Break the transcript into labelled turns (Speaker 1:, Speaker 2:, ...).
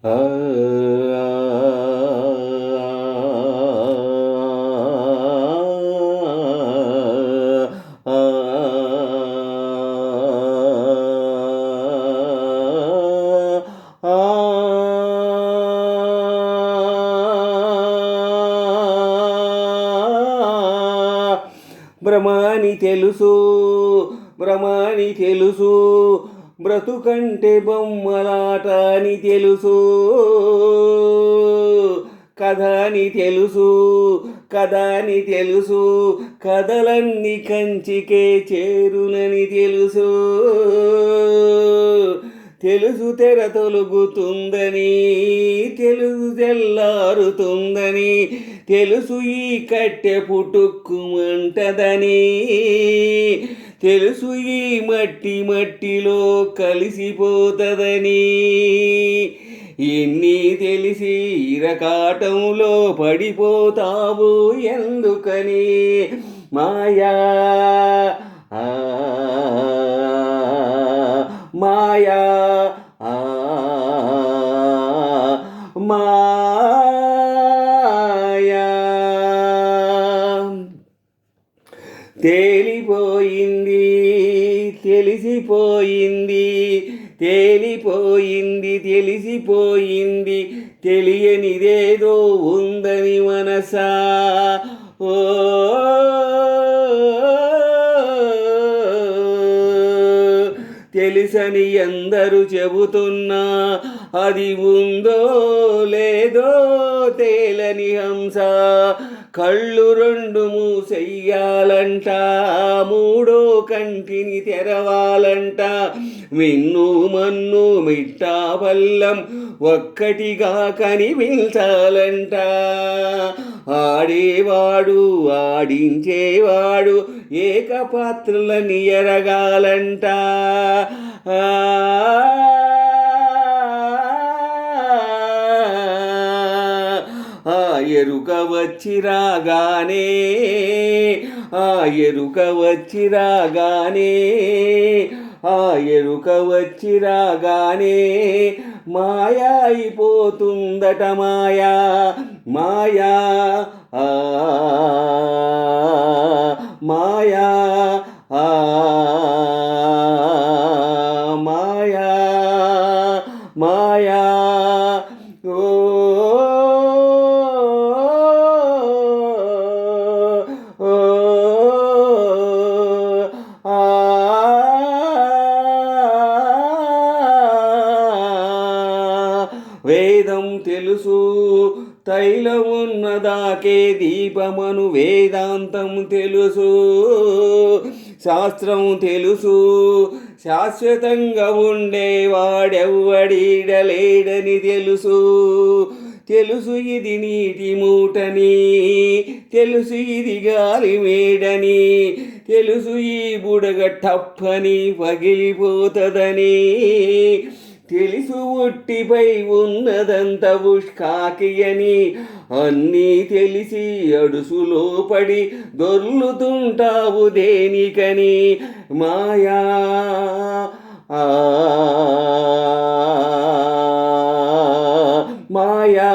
Speaker 1: ఆ భ్రమాని తెలుసు, భ్రమాని తెలుసు, బ్రతుకంటే బొమ్మలాట అని తెలుసు, కథ అని తెలుసు, కథ అని తెలుసు, కథలన్నీ కంచికే చేరునని తెలుసు, తెలుసు తెర తొలుగుతుందని, తెలుసు తెల్లారుతుందని, తెలుసు ఈ కట్టె పుట్టుక్కుమంటదని, తెలుసు ఈ మట్టి మట్టిలో కలిసిపోతదని, ఎన్ని తెలిసి ఇరకాటంలో పడిపోతావు ఎందుకని మాయా మాయా మాయా తేలిపోయింది, తెలిసిపోయింది, తేలిపోయింది, తెలిసిపోయింది, తెలియనిదేదో ఉందని మనసా. ఓ తెలుసని ఎందరు చెబుతున్నా అది ఉందో లేదో తేలని హంస, కళ్ళు రెండు మూసెయ్యాలంట, మూడో కంటిని తెరవాలంట, మిన్ను మన్ను మిట్టా పల్లం ఒక్కటిగా కనిపించాలంట, ఆడేవాడు ఆడించేవాడు ఏకపాత్రలని ఎరగాలంట. ఆ ఎరుక వచ్చి రాగానే, ఆ ఎరుక వచ్చి రాగానే, ఆ ఎరుక వచ్చి రాగానే మాయా అయిపోతుందట మాయా, మాయా మాయా మాయా మాయా. ఓ వేదం తెలుసు, తైలమున్నదాకే దీపమను వేదాంతం తెలుసు, శాస్త్రం తెలుసు, శాశ్వతంగా ఉండేవాడెవ్వడీడలేడని తెలుసు, తెలుసు ఇది నీటి మూటని, తెలుసు ఇది గాలి మేడని, తెలుసు ఈ బుడగ టప్పని పగిలిపోతదని, తెలుసు ఒట్టిపై ఉన్నదంత ఉష్కాకి అని, అన్నీ తెలిసి అడుసులో పడి దొర్లుతుంటావు దేనికని మాయా మాయా